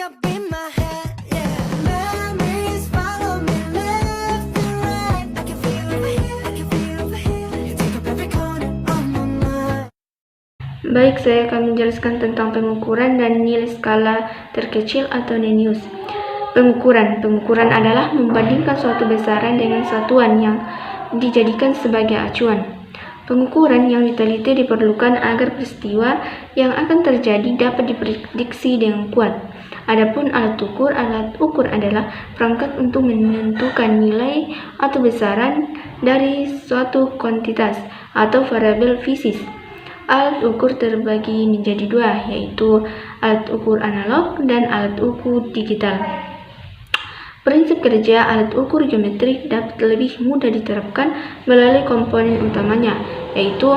up in my head, yeah. Memories follow me left and right. I can feel over here, I can feel over here. You take up every corner of my mind. Baik, saya akan menjelaskan tentang pengukuran dan nilai skala terkecil atau Nennius. Pengukuran adalah membandingkan suatu besaran dengan satuan yang dijadikan sebagai acuan. Pengukuran yang diteliti diperlukan agar peristiwa yang akan terjadi dapat diprediksi dengan kuat. Adapun alat ukur adalah perangkat untuk menentukan nilai atau besaran dari suatu kuantitas atau variabel fisik. Alat ukur terbagi menjadi dua, yaitu alat ukur analog dan alat ukur digital. Prinsip kerja alat ukur geometrik dapat lebih mudah diterapkan melalui komponen utamanya, yaitu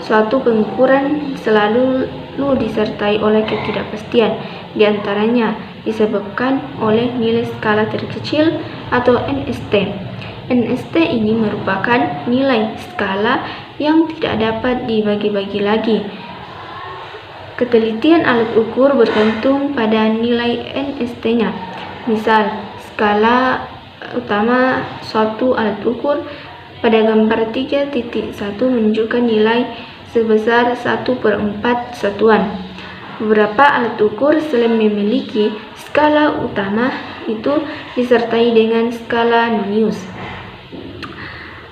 suatu pengukuran selalu disertai oleh ketidakpastian, diantaranya disebabkan oleh nilai skala terkecil atau NST. NST ini merupakan nilai skala yang tidak dapat dibagi-bagi lagi. Ketelitian alat ukur bergantung pada nilai NST-nya. Misal, skala utama suatu alat ukur pada gambar 3.1 menunjukkan nilai sebesar 1/4 satuan. Beberapa alat ukur selain memiliki skala utama itu disertai dengan skala Nennius.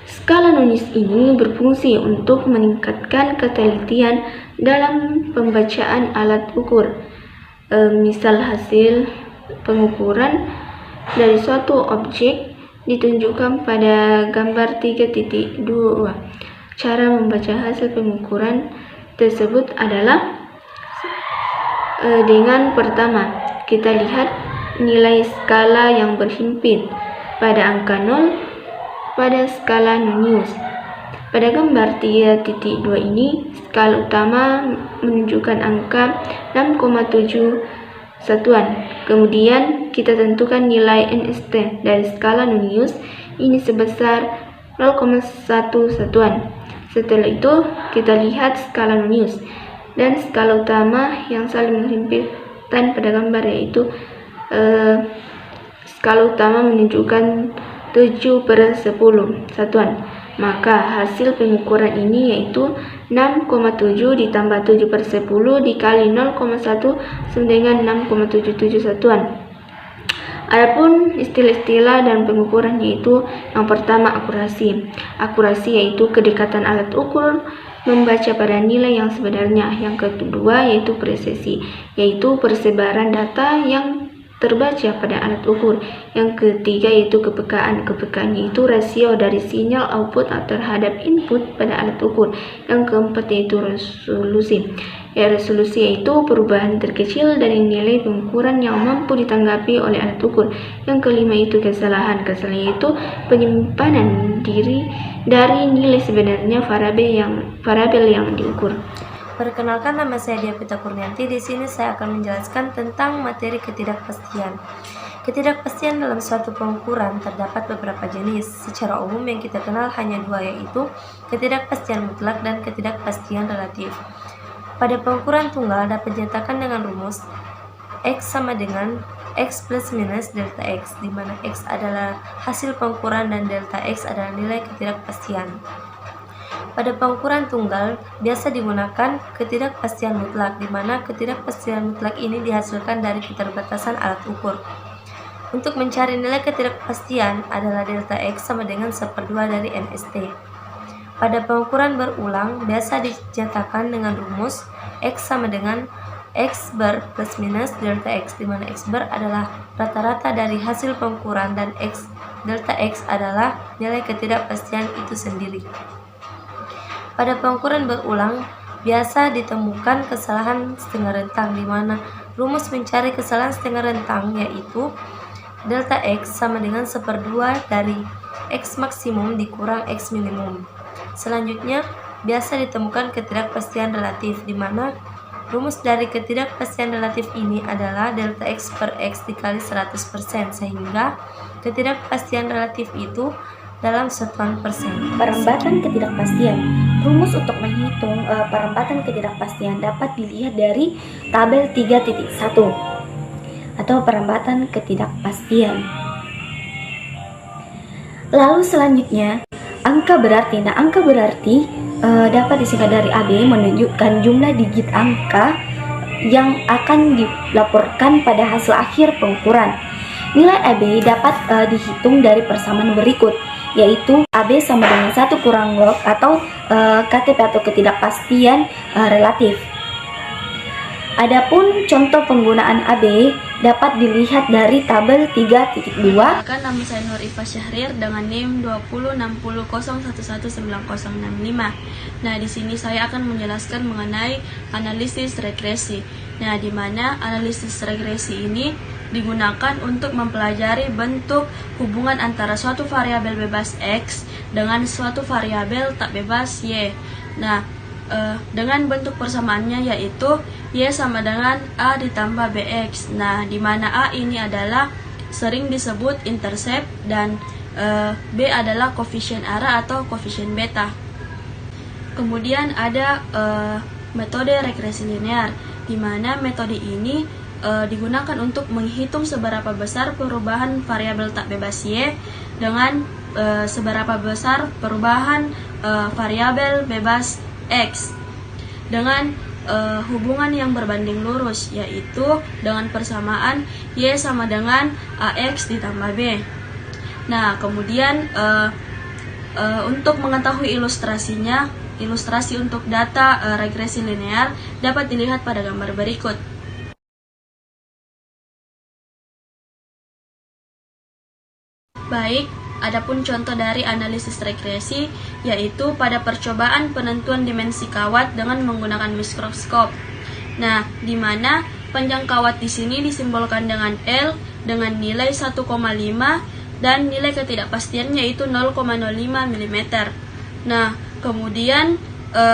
Skala Nennius ini berfungsi untuk meningkatkan ketelitian dalam pembacaan alat ukur. Misal hasil pengukuran dari suatu objek ditunjukkan pada gambar 3.2. Cara membaca hasil pengukuran tersebut adalah dengan pertama, kita lihat nilai skala yang berhimpit pada angka 0 pada skala Nennius. Pada gambar 3.2 ini, skala utama menunjukkan angka 6,7 satuan. Kemudian kita tentukan nilai NST dari skala Nennius ini sebesar 0,1 satuan. Setelah itu kita lihat skala Nennius dan skala utama yang saling berhimpitan pada gambar, yaitu skala utama menunjukkan 7/10 satuan. Maka hasil pengukuran ini yaitu 6,7 ditambah 7/10 dikali 0,1 sama dengan 6,77 satuan. Adapun istilah-istilah dan pengukuran yaitu yang pertama akurasi. Akurasi yaitu kedekatan alat ukur membaca pada nilai yang sebenarnya. Yang kedua yaitu presisi, yaitu persebaran data yang terbaca pada alat ukur. Yang ketiga yaitu kepekaan. Kepekaan yaitu rasio dari sinyal output terhadap input pada alat ukur. Yang keempat yaitu resolusi. Resolusi yaitu perubahan terkecil dari nilai pengukuran yang mampu ditanggapi oleh alat ukur. Yang kelima itu kesalahan. Kesalahan yaitu penyimpanan diri dari nilai sebenarnya variabel yang diukur. Perkenalkan, nama saya Diapita Kurnianti. Di sini saya akan menjelaskan tentang materi ketidakpastian. Ketidakpastian dalam suatu pengukuran terdapat beberapa jenis. Secara umum yang kita kenal hanya dua, yaitu ketidakpastian mutlak dan ketidakpastian relatif. Pada pengukuran tunggal dapat dinyatakan dengan rumus X sama dengan X plus minus delta X, di mana X adalah hasil pengukuran dan delta X adalah nilai ketidakpastian. Pada pengukuran tunggal biasa digunakan ketidakpastian mutlak, di mana ketidakpastian mutlak ini dihasilkan dari keterbatasan alat ukur. Untuk mencari nilai ketidakpastian adalah delta X sama dengan 1/2 dari NST. Pada pengukuran berulang biasa dinyatakan dengan rumus X sama dengan X bar plus minus delta X, di mana X bar adalah rata-rata dari hasil pengukuran dan delta X adalah nilai ketidakpastian itu sendiri. Pada pengukuran berulang biasa ditemukan kesalahan setengah rentang, di mana rumus mencari kesalahan setengah rentang yaitu delta X sama dengan 1/2 dari X maksimum dikurang X minimum. Selanjutnya biasa ditemukan ketidakpastian relatif, di mana rumus dari ketidakpastian relatif ini adalah delta X per X dikali 100%, sehingga ketidakpastian relatif itu dalam satuan persen. Perempatan ketidakpastian. Rumus untuk menghitung perempatan ketidakpastian dapat dilihat dari tabel 3.1. atau perlambatan ketidakpastian. Lalu selanjutnya, angka berarti. Nah, angka berarti dapat disingkat dari AB, menunjukkan jumlah digit angka yang akan dilaporkan pada hasil akhir pengukuran. Nilai AB dapat dihitung dari persamaan berikut, yaitu AB sama dengan 1 kurang log atau KTP atau ketidakpastian relatif. Adapun contoh penggunaan AB dapat dilihat dari tabel 3.2. Akan nama saya Nur Ifa Syahrir dengan NIM 2060011965. Nah, di sini saya akan menjelaskan mengenai analisis regresi. Nah, di mana analisis regresi ini digunakan untuk mempelajari bentuk hubungan antara suatu variabel bebas X dengan suatu variabel tak bebas Y. Nah, dengan bentuk persamaannya yaitu Y sama dengan A ditambah BX. Nah, di mana A ini adalah sering disebut intercept dan B adalah koefisien arah atau koefisien beta. Kemudian ada metode regresi linear, di mana metode ini digunakan untuk menghitung seberapa besar perubahan variabel tak bebas Y dengan seberapa besar perubahan variabel bebas X dengan hubungan yang berbanding lurus, yaitu dengan persamaan Y sama dengan AX ditambah B. Nah, kemudian untuk mengetahui ilustrasinya, ilustrasi untuk data regresi linear dapat dilihat pada gambar berikut. Baik, adapun contoh dari analisis regresi yaitu pada percobaan penentuan dimensi kawat dengan menggunakan mikroskop. Nah, di mana panjang kawat di sini disimbolkan dengan L dengan nilai 1,5 dan nilai ketidakpastiannya yaitu 0,05 mm. Nah, kemudian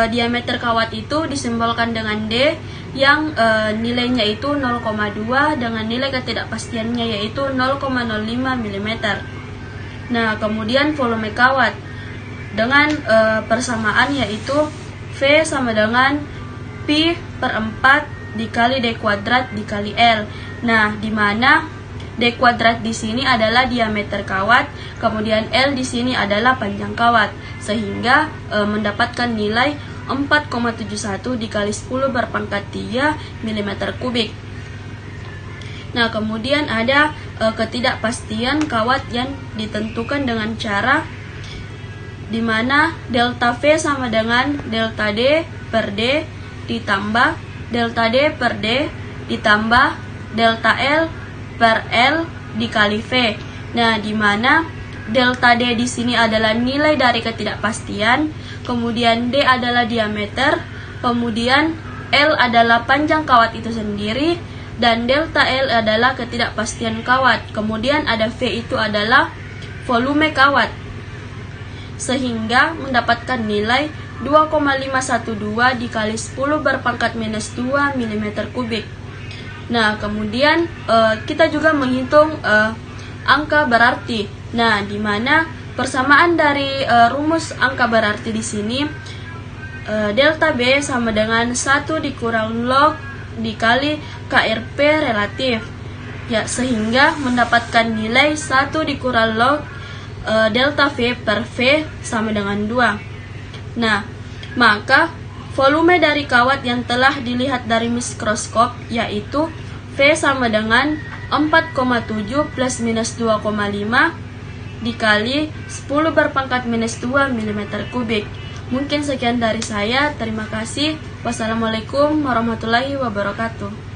diameter kawat itu disimbolkan dengan D yang nilainya itu 0,2 dengan nilai ketidakpastiannya yaitu 0,05 mm. Nah, kemudian volume kawat dengan persamaan yaitu V sama dengan Pi per 4 dikali D kuadrat dikali L. Nah, di mana D kuadrat di sini adalah diameter kawat, kemudian L di sini adalah panjang kawat, sehingga mendapatkan nilai 4,71 dikali 10 berpangkat 3 mm kubik. Nah, kemudian ada ketidakpastian kawat yang ditentukan dengan cara di mana delta V sama dengan delta D per D ditambah delta D per D ditambah delta L per L dikali V. Nah, di mana delta D di sini adalah nilai dari ketidakpastian, kemudian D adalah diameter, kemudian L adalah panjang kawat itu sendiri, dan delta L adalah ketidakpastian kawat. Kemudian ada V itu adalah volume kawat, sehingga mendapatkan nilai 2,512 dikali 10 berpangkat minus 2 mm kubik. Nah, kemudian kita juga menghitung angka berarti. Nah, di mana persamaan dari rumus angka berarti di sini delta B sama dengan 1 dikurang log dikali KRP relatif. Ya, sehingga mendapatkan nilai 1 dikurang log delta V per V sama dengan 2. Nah, maka volume dari kawat yang telah dilihat dari mikroskop yaitu V sama dengan 4,7 plus minus 2,5 dikali 10 berpangkat minus 2 mm kubik. Mungkin sekian dari saya. Terima kasih. Wassalamualaikum warahmatullahi wabarakatuh.